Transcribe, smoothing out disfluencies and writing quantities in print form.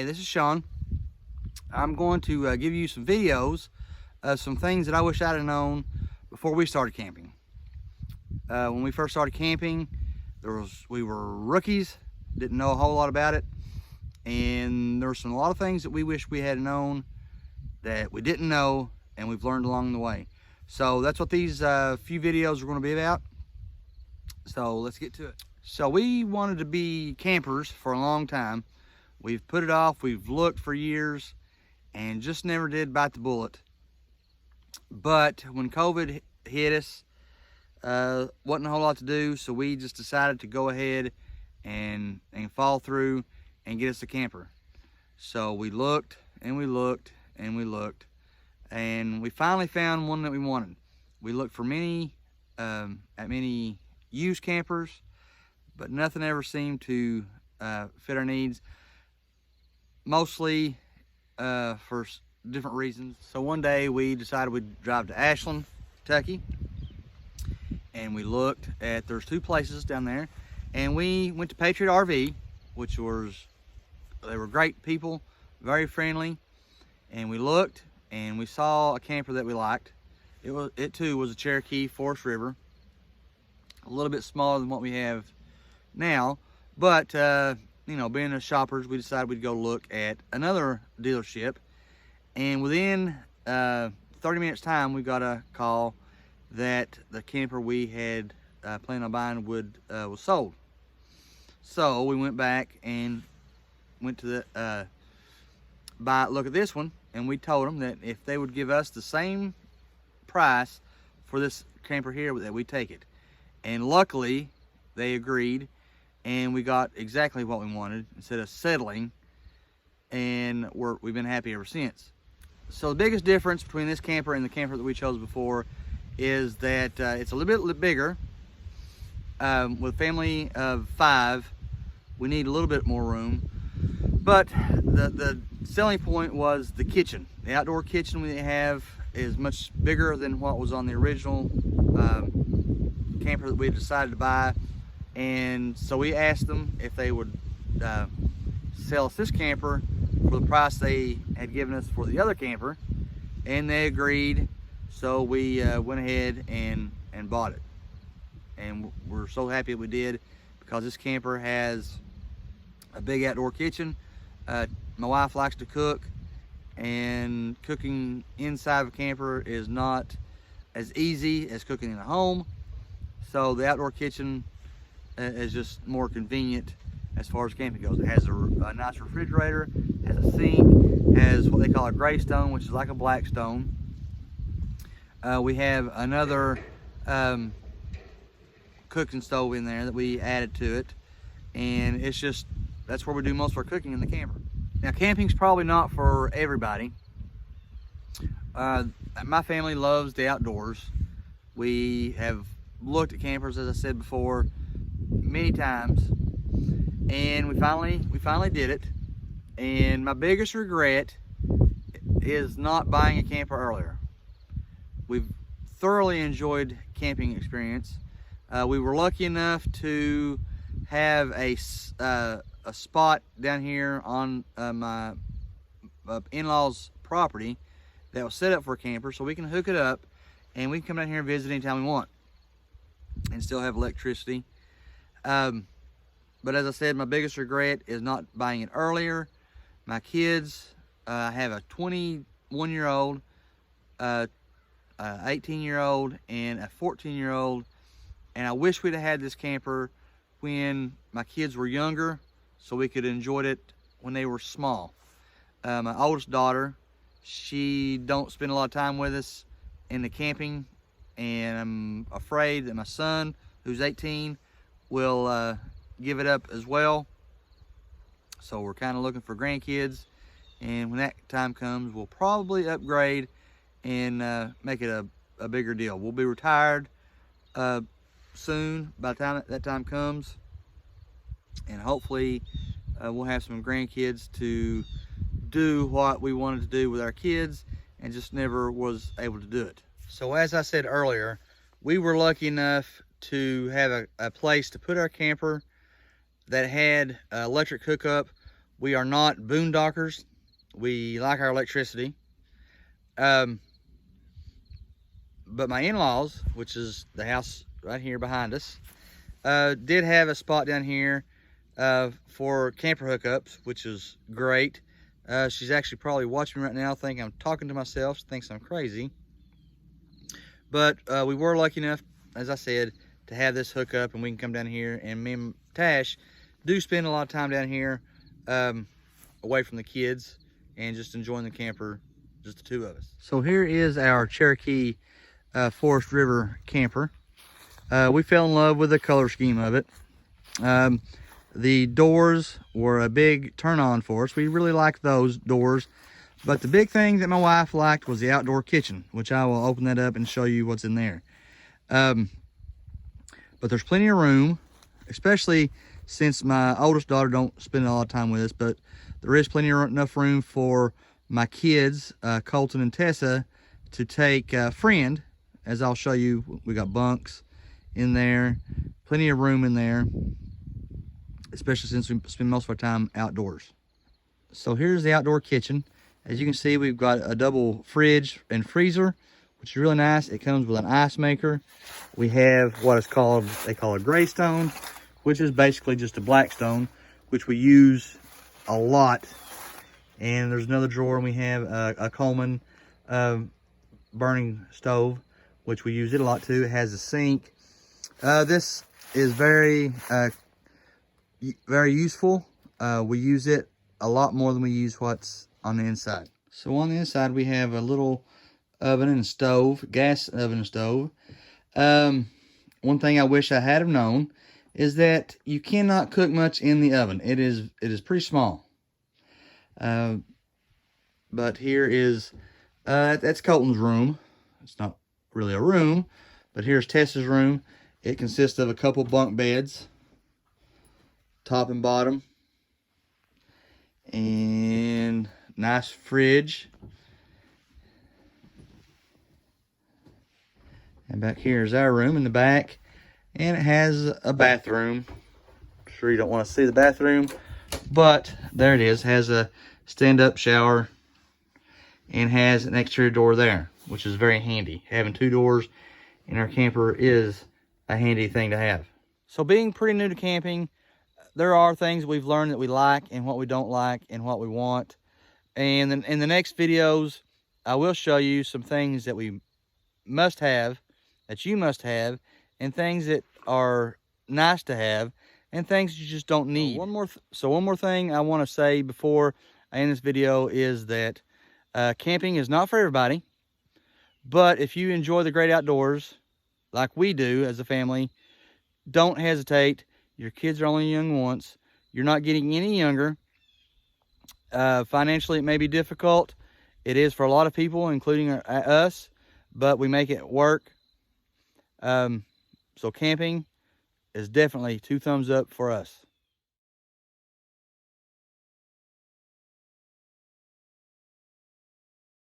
this is Sean. I'm going to give you some videos of some things that I wish I'd have known before we started camping. When we first started camping, we were rookies, didn't know a whole lot about it, and there were a lot of things that we wish we had known that we didn't know, and we've learned along the way. So that's what these few videos are going to be about. So let's get to it. So we wanted to be campers for a long time. We've put it off, we've looked for years, and just never did bite the bullet. But when COVID hit us, wasn't a whole lot to do, so we just decided to go ahead and fall through and get us a camper. So we looked and we looked and we looked, and we finally found one that we wanted. We looked for many used campers, but nothing ever seemed to fit our needs, mostly for different reasons. So one day we decided we'd drive to Ashland, Kentucky, and we looked at, there's two places down there, and we went to Patriot RV, they were great people, very friendly, and we looked and we saw a camper that we liked. It too was a Cherokee Forest River, a little bit smaller than what we have now, but you know, being as shoppers, we decided we'd go look at another dealership, and within 30 minutes time we got a call that the camper we had planned on buying was sold. So we went back and went to the look at this one, and we told them that if they would give us the same price for this camper here, that we'd take it. And luckily they agreed, and we got exactly what we wanted instead of settling, and we've been happy ever since. So the biggest difference between this camper and the camper that we chose before is that it's a little bit bigger. With a family of 5, we need a little bit more room, but the selling point was the kitchen. The outdoor kitchen we have is much bigger than what was on the original camper that we decided to buy, and so we asked them if they would sell us this camper for the price they had given us for the other camper, and they agreed. So we went ahead and bought it, and we're so happy we did, because this camper has a big outdoor kitchen. My wife likes to cook, and cooking inside of a camper is not as easy as cooking in a home, so the outdoor kitchen is just more convenient as far as camping goes. It has a nice refrigerator, has a sink, has what they call a gray stone, which is like a black stone. We have another cooking stove in there that we added to it, and that's where we do most of our cooking in the camper. Now, camping's probably not for everybody. My family loves the outdoors. We have looked at campers, as I said before, many times, and we finally did it. And my biggest regret is not buying a camper earlier. We've thoroughly enjoyed camping experience. We were lucky enough to have a spot down here on my in-laws' property that was set up for a camper, so we can hook it up and we can come down here and visit anytime we want and still have electricity. But as I said, my biggest regret is not buying it earlier. My kids, I have a 21-year-old, 18-year-old, and a 14-year-old, and I wish we'd have had this camper when my kids were younger, so we could enjoy it when they were small. My oldest daughter, she don't spend a lot of time with us in the camping, and I'm afraid that my son, who's 18, will give it up as well. So we're kind of looking for grandkids, and when that time comes, we'll probably upgrade and make it a bigger deal. We'll be retired soon by the time that time comes, and hopefully we'll have some grandkids to do what we wanted to do with our kids and just never was able to do it. So as I said earlier, we were lucky enough to have a place to put our camper that had electric hookup We are not boondockers. We like our electricity. But my in-laws, which is the house right here behind us, did have a spot down here for camper hookups, which is great. She's actually probably watching me right now thinking I'm talking to myself. She thinks I'm crazy. But we were lucky enough, as I said, to have this hookup, and we can come down here, and me and Tash do spend a lot of time down here away from the kids and just enjoying the camper, just the two of us. So here is our Cherokee Forest River camper. We fell in love with the color scheme of it. The doors were a big turn on for us. We really liked those doors. But the big thing that my wife liked was the outdoor kitchen, which I will open that up and show you what's in there. But there's plenty of room, especially since my oldest daughter don't spend a lot of time with us, but there is enough room for my kids, Colton and Tessa, to take a friend. As I'll show you, we got bunks in there, plenty of room in there, especially since we spend most of our time outdoors. So here's the outdoor kitchen. As you can see, we've got a double fridge and freezer, which is really nice. It comes with an ice maker. We have what is called, they call a gray stone, which is basically just a black stone, which we use a lot. And there's another drawer, and we have a Coleman burning stove, which we use it a lot too. It has a sink. This is very useful. We use it a lot more than we use what's on the inside. So on the inside, we have a little oven and stove, gas oven and stove. One thing I wish I had have known is that you cannot cook much in the oven. It is pretty small. But here is that's Colton's room. It's not really a room, but here's Tessa's room. It consists of a couple bunk beds, top and bottom, and nice fridge. And back here is our room in the back, and it has a bathroom. I'm sure you don't want to see the bathroom, but there it is. It has a stand-up shower and has an exterior door there, which is very handy. Having two doors in our camper is a handy thing to have. So being pretty new to camping, there are things we've learned that we like and what we don't like and what we want. And then in the next videos, I will show you some things that we must have, that you must have, and things that are nice to have, and things you just don't need. So one more thing I want to say before I end this video is that camping is not for everybody, but if you enjoy the great outdoors, like we do as a family, don't hesitate. Your kids are only young once. You're not getting any younger. Financially, it may be difficult. It is for a lot of people, including us, but we make it work. So camping is definitely 2 thumbs up for us.